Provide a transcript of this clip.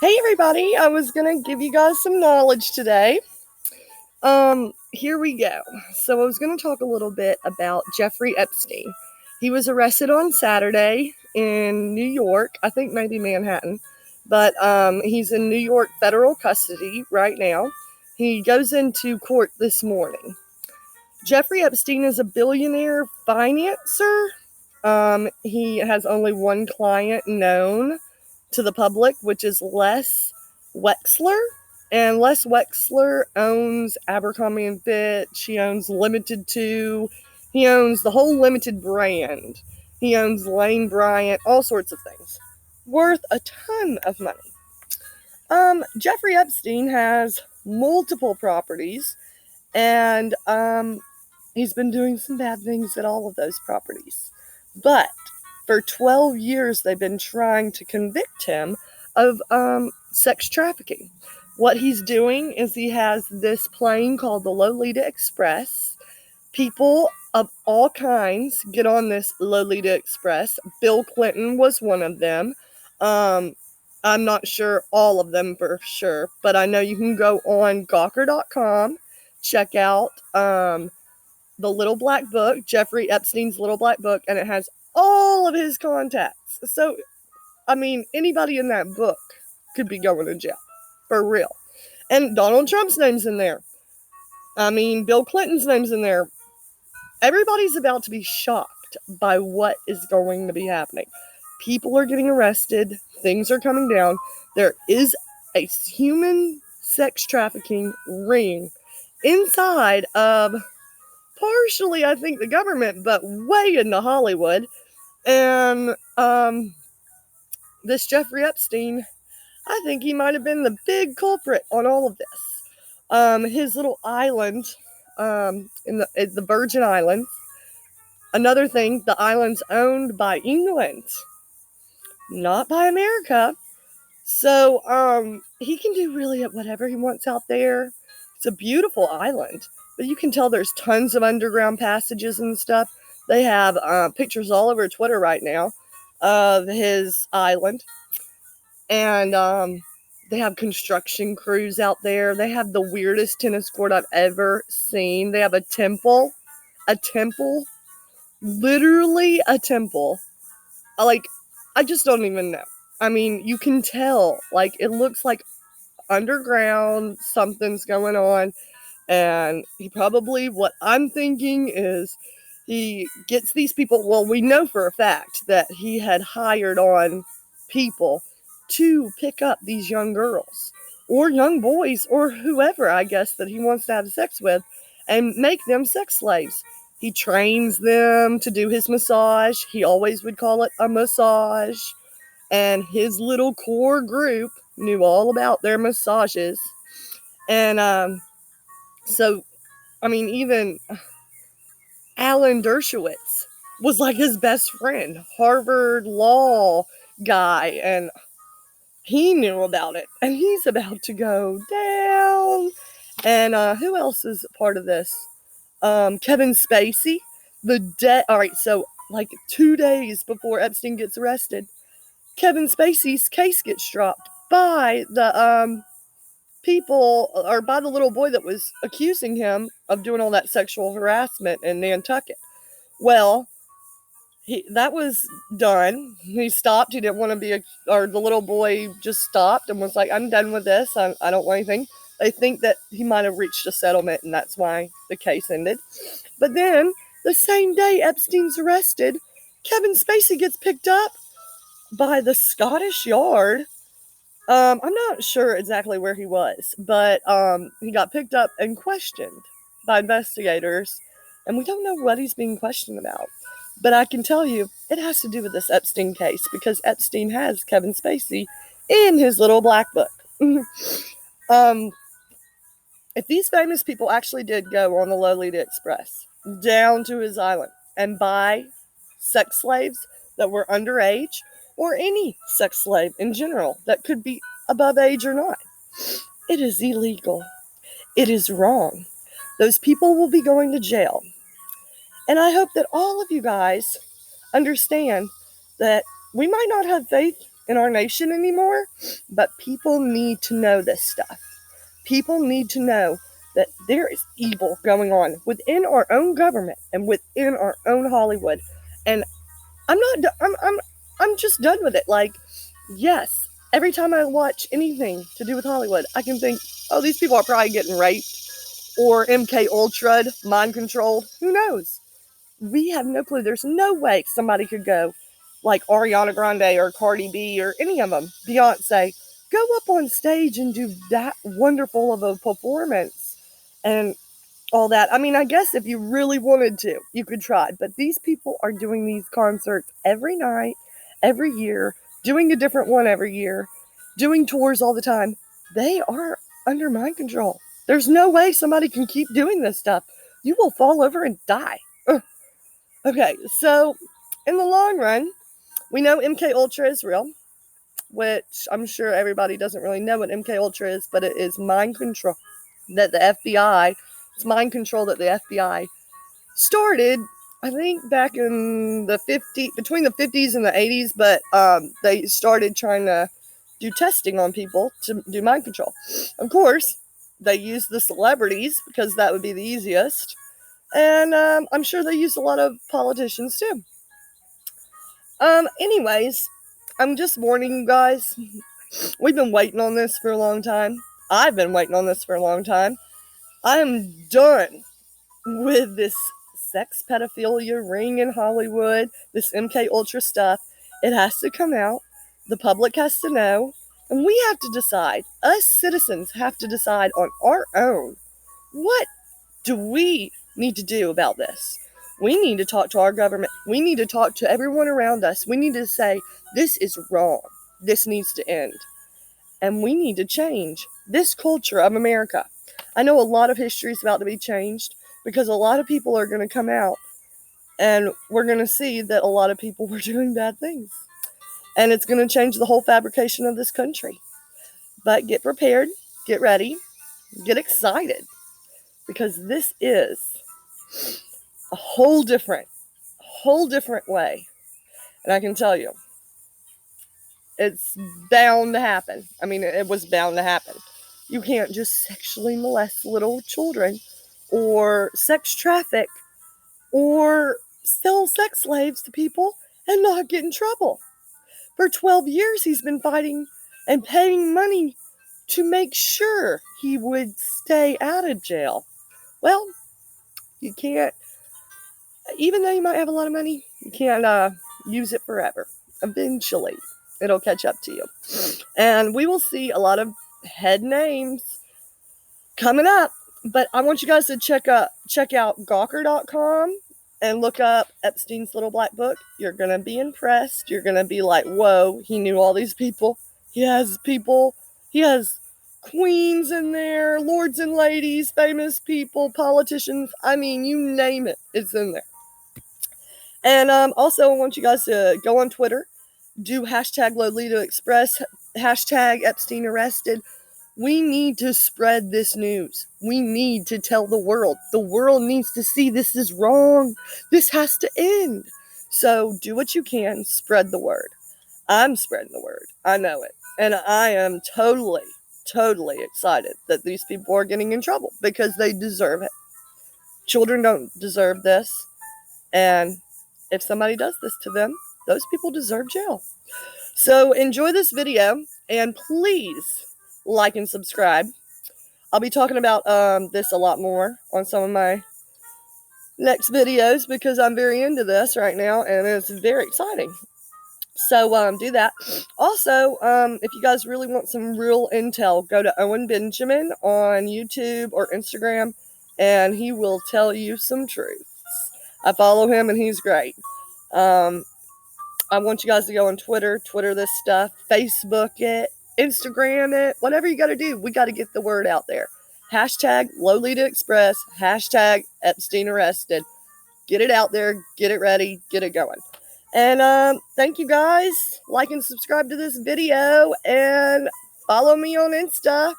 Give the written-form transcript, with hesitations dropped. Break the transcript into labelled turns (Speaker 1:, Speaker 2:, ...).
Speaker 1: Hey everybody, I was gonna give you guys some knowledge today. Here we go. So I was gonna talk a little bit about Jeffrey Epstein. He was arrested on Saturday in New York, I think maybe Manhattan, but he's in New York federal custody right now. He goes into court this morning. Jeffrey Epstein is a billionaire financer. He has only one client known to the public, which is Les Wexler. And Les Wexler owns Abercrombie and Fitch. He owns Limited Too. He owns the whole Limited brand. He owns Lane Bryant, all sorts of things. Worth a ton of money. Jeffrey Epstein has multiple properties, and he's been doing some bad things at all of those properties. But for 12 years, they've been trying to convict him of sex trafficking. What he's doing is he has this plane called the Lolita Express. People of all kinds get on this Lolita Express. Bill Clinton was one of them. I'm not sure all of them for sure, but I know you can go on Gawker.com, check out the Little Black Book, Jeffrey Epstein's Little Black Book, and it has all of his contacts. So, I mean, anybody in that book could be going to jail. For real. And Donald Trump's name's in there. I mean, Bill Clinton's name's in there. Everybody's about to be shocked by what is going to be happening. People are getting arrested. Things are coming down. There is a human sex trafficking ring inside of partially, I think, the government, but way into Hollywood. And this Jeffrey Epstein, I think he might have been the big culprit on all of this. His little island in the Virgin Islands. Another thing, the island's owned by England, not by America. So he can do really whatever he wants out there. It's a beautiful island, but you can tell there's tons of underground passages and stuff. They have pictures all over Twitter right now of his island. And they have construction crews out there. They have the weirdest tennis court I've ever seen. They have a temple, literally a temple. I just don't even know. I mean, you can tell, it looks like underground, something's going on. And he probably, what I'm thinking is, he gets these people, well, we know for a fact that he had hired on people to pick up these young girls or young boys or whoever, I guess, that he wants to have sex with and make them sex slaves. He trains them to do his massage. He always would call it a massage. And his little core group knew all about their massages. And so, I mean, even Alan Dershowitz was like his best friend, Harvard law guy, and he knew about it, and he's about to go down. And who else is part of this? Kevin Spacey, all right, so 2 days before Epstein gets arrested, Kevin Spacey's case gets dropped by the people, or by the little boy that was accusing him of doing all that sexual harassment in Nantucket. Well, that was done. He stopped. He didn't want to be or the little boy just stopped and was like, I'm done with this. I don't want anything. They think that he might have reached a settlement, and that's why the case ended. But then, the same day Epstein's arrested, Kevin Spacey gets picked up by the Scottish Yard. I'm not sure exactly where he was, but he got picked up and questioned by investigators, and we don't know what he's being questioned about. But I can tell you, it has to do with this Epstein case, because Epstein has Kevin Spacey in his little black book. If these famous people actually did go on the Lolita Express down to his island and buy sex slaves that were underage, or any sex slave in general that could be above age or not, it is illegal. It is wrong. Those people will be going to jail. And I hope that all of you guys understand that we might not have faith in our nation anymore, but people need to know this stuff. People need to know that there is evil going on within our own government and within our own Hollywood. And I'm just done with it. Like, yes, every time I watch anything to do with Hollywood, I can think, oh, these people are probably getting raped or MK Ultra'd, mind controlled. Who knows? We have no clue. There's no way somebody could go like Ariana Grande or Cardi B or any of them, Beyonce, go up on stage and do that wonderful of a performance and all that. I mean, I guess if you really wanted to, you could try. But these people are doing these concerts every night, every year, doing a different one every year, doing tours all the time. They are under mind control. There's no way somebody can keep doing this stuff. You will fall over and die. Ugh. Okay, so in the long run, we know MK Ultra is real, which I'm sure everybody doesn't really know what MK Ultra is, but it is mind control that the FBI, it's mind control that the FBI started, I think back in the 50s, between the 50s and the 80s, but they started trying to do testing on people to do mind control. Of course, they used the celebrities because that would be the easiest, and I'm sure they used a lot of politicians too. Anyways, I'm just warning you guys. We've been waiting on this for a long time. I've been waiting on this for a long time. I am done with this sex pedophilia ring in Hollywood, this MK Ultra stuff. It has to come out. The public has to know. And we have to decide. Us citizens have to decide on our own. What do we need to do about this? We need to talk to our government. We need to talk to everyone around us. We need to say, this is wrong. This needs to end. And we need to change this culture of America. I know a lot of history is about to be changed because a lot of people are going to come out and we're going to see that a lot of people were doing bad things. And it's going to change the whole fabrication of this country. But get prepared, get ready, get excited, because this is a whole different way. And I can tell you, it's bound to happen. I mean, it was bound to happen. You can't just sexually molest little children or sex traffic or sell sex slaves to people and not get in trouble. For 12 years, he's been fighting and paying money to make sure he would stay out of jail. Well, you can't, even though you might have a lot of money, you can't use it forever. Eventually, it'll catch up to you. And we will see a lot of head names coming up. But I want you guys to check out Gawker.com and look up Epstein's Little Black Book. You're going to be impressed. You're going to be like, whoa, he knew all these people. He has queens in there, lords and ladies, famous people, politicians. I mean, you name it, it's in there. And also, I want you guys to go on Twitter, do hashtag Lolita Express, hashtag Epstein arrested. We need to spread this news. We need to tell the world. The world needs to see this is wrong. This has to end. So do what you can. Spread the word. I'm spreading the word. I know it. And I am totally excited that these people are getting in trouble because they deserve it. Children don't deserve this. And if somebody does this to them, those people deserve jail. So enjoy this video and please like and subscribe. I'll be talking about this a lot more on some of my next videos because I'm very into this right now and it's very exciting. So do that. Also, if you guys really want some real intel, go to Owen Benjamin on YouTube or Instagram and he will tell you some truths. I follow him and he's great. I want you guys to go on Twitter this stuff, Facebook it, Instagram it, whatever you got to do. We got to get the word out there. Hashtag Lolita Express, hashtag Epstein arrested. Get it out there, get it ready, get it going. And thank you guys. Like and subscribe to this video and follow me on Insta.